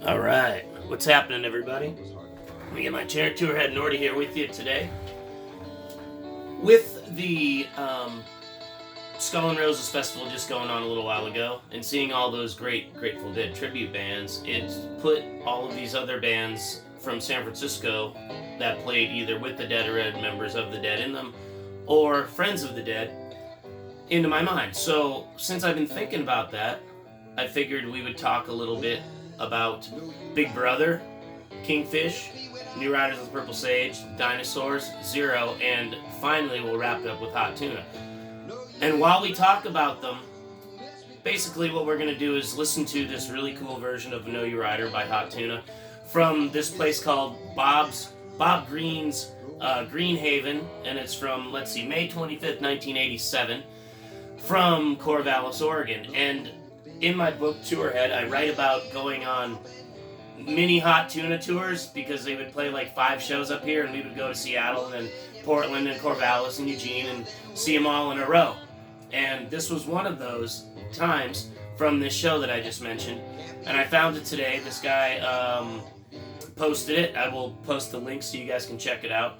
All right, what's happening, everybody? Let me get my chair. Tourhead Nordy here with you today. With the Skull and Roses Festival just going on a little while ago, and seeing all those great Grateful Dead tribute bands, it put all of these other bands from San Francisco that played either with the Dead or had members of the Dead in them, or friends of the Dead, into my mind. So, since I've been thinking about that, I figured we would talk a little bit about Big Brother, Kingfish, New Riders of the Purple Sage, Dinosaurs, Zero, and finally we'll wrap it up with Hot Tuna. And while we talk about them, basically what we're going to do is listen to this really cool version of Know You Rider by Hot Tuna from this place called Bob Green's Green Haven, and it's from, May 25th, 1987, from Corvallis, Oregon. And in my book, Tourhead, I write about going on mini Hot Tuna Tours because they would play like 5 shows up here, and we would go to Seattle and Portland and Corvallis and Eugene and see them all in a row. And this was one of those times from this show that I just mentioned. And I found it today. This guy posted it. I will post the link so you guys can check it out.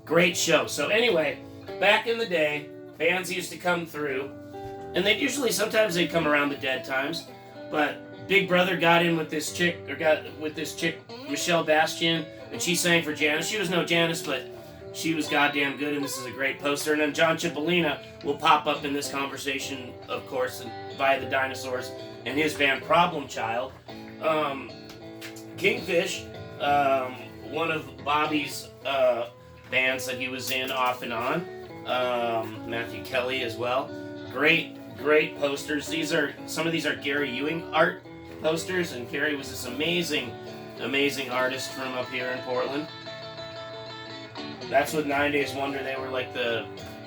Great show. So anyway, back in the day, bands used to come through, and sometimes they'd come around the Dead times, but Big Brother got in with this chick, Michelle Bastian, and she sang for Janis. She was no Janis, but she was goddamn good, and this is a great poster. And then John Cipollina will pop up in this conversation, of course, via the Dinosaurs and his band Problem Child. Kingfish, one of Bobby's bands that he was in off and on. Matthew Kelly as well. Great posters. Some of these are Gary Ewing art posters, and Gary was this amazing artist from up here in Portland. That's with 9 Days Wonder. They were like the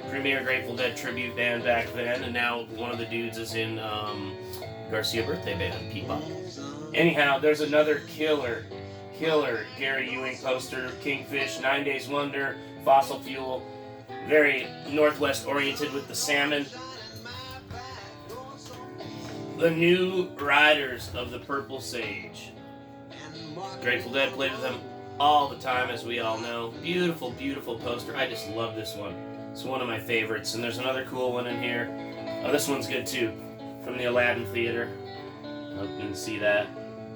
premier Grateful Dead tribute band back then, and now one of the dudes is in Garcia Birthday Band, Peapod. Anyhow, there's another killer Gary Ewing poster. Kingfish, 9 Days Wonder, Fossil Fuel, very Northwest oriented with the salmon. The New Riders of the Purple Sage. Grateful Dead played with them all the time, as we all know. Beautiful poster. I just love this one. It's one of my favorites. And there's another cool one in here. Oh, this one's good too. From the Aladdin Theater. Hope you can see that.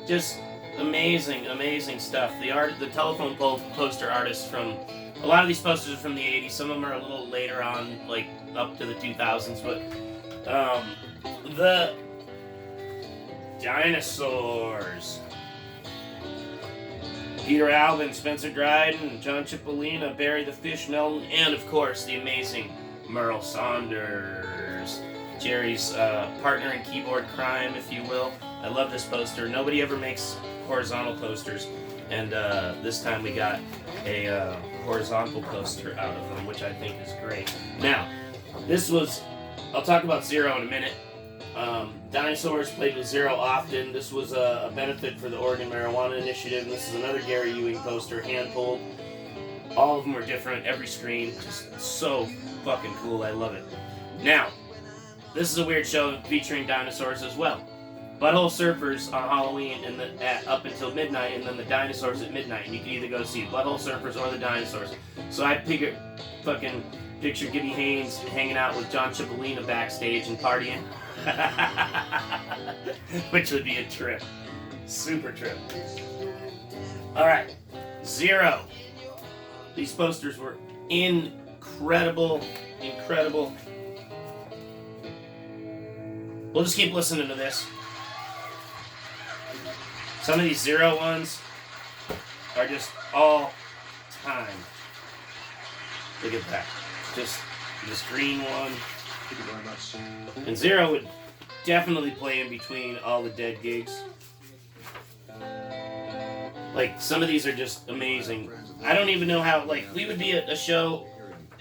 Just amazing stuff. The telephone pole poster artists from... A lot of these posters are from the 80s. Some of them are a little later on, like up to the 2000s. But the Dinosaurs. Peter Alvin, Spencer Dryden, John Cipollina, Barry the Fish Melton, and of course the amazing Merle Saunders. Jerry's partner in keyboard crime, if you will. I love this poster. Nobody ever makes horizontal posters, and this time we got a horizontal poster out of them, which I think is great. Now, I'll talk about Zero in a minute. Dinosaurs played with Zero often. This was a benefit for the Oregon Marijuana Initiative, and this is another Gary Ewing poster, hand-pulled. All of them are different, every screen, just so fucking cool, I love it. Now, this is a weird show featuring dinosaurs as well. Butthole Surfers on Halloween up until midnight, and then the Dinosaurs at midnight, and you can either go see Butthole Surfers or the Dinosaurs. So I picture Gibby Haynes hanging out with John Cipollina backstage and partying. Which would be a trip. Super trip. Alright. Zero. These posters were incredible. We'll just keep listening to this. Some of these Zero ones are just all time. Look at that. Just this green one. Thank you very much. And Zero would definitely play in between all the Dead gigs. Like, some of these are just amazing. I don't even know how, like, we would be at a show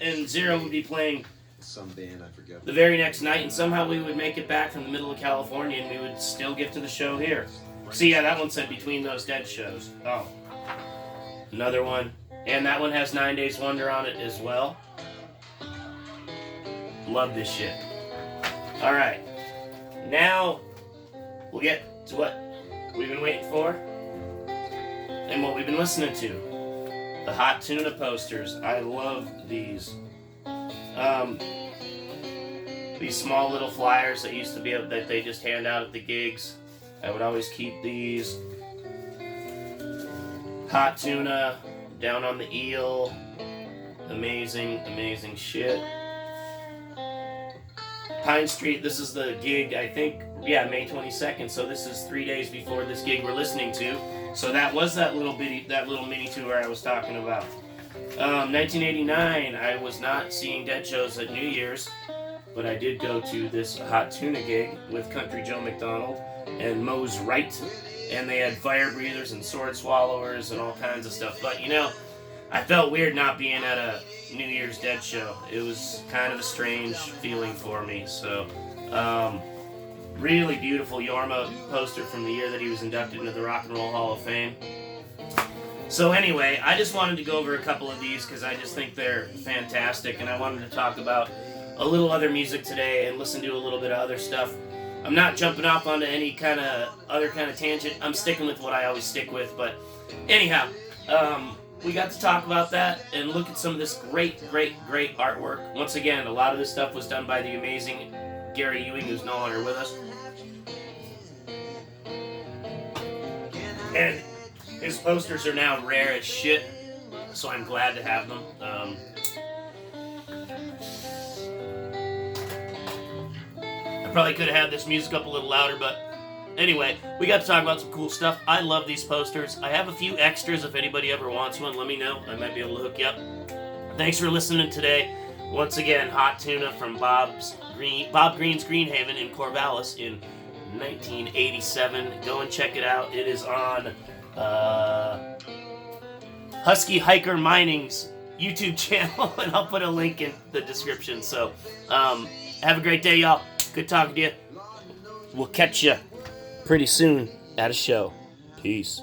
and Zero would be playing some band, I forget. The very next night, and somehow we would make it back from the middle of California and we would still get to the show here. See, yeah, that one said between those Dead shows. Oh. Another one. And that one has 9 Days Wonder on it as well. Love this shit. Alright. Now, we'll get to what we've been waiting for. and what we've been listening to. The Hot Tuna posters. I love these. These small little flyers that used to be that they just hand out at the gigs. I would always keep these. Hot tuna, down on the eel. Amazing, amazing shit. Pine Street, this is the gig, I think, May 22nd, so this is 3 days before this gig we're listening to. So that was that little mini tour I was talking about. 1989, I was not seeing Dead shows at New Year's, but I did go to this Hot Tuna gig with Country Joe McDonald and Mose Wright, and they had fire breathers and sword swallowers and all kinds of stuff. But I felt weird not being at a New Year's Dead show. It was kind of a strange feeling for me. So, really beautiful Yorma poster from the year that he was inducted into the Rock and Roll Hall of Fame. So anyway, I just wanted to go over a couple of these because I just think they're fantastic, and I wanted to talk about a little other music today and listen to a little bit of other stuff. I'm not jumping off onto any kind of other kind of tangent. I'm sticking with what I always stick with. But anyhow, we got to talk about that and look at some of this great artwork. Once again, a lot of this stuff was done by the amazing Gary Ewing, who's no longer with us. And his posters are now rare as shit, so I'm glad to have them. I probably could have had this music up a little louder, but anyway, we got to talk about some cool stuff. I love these posters. I have a few extras. If anybody ever wants one, let me know. I might be able to hook you up. Thanks for listening today. Once again, Hot Tuna from Bob Green's Greenhaven in Corvallis in 1987. Go and check it out. It is on Husky Hiker Mining's YouTube channel, and I'll put a link in the description. So, have a great day, y'all. Good talking to you. We'll catch you pretty soon at a show. Peace.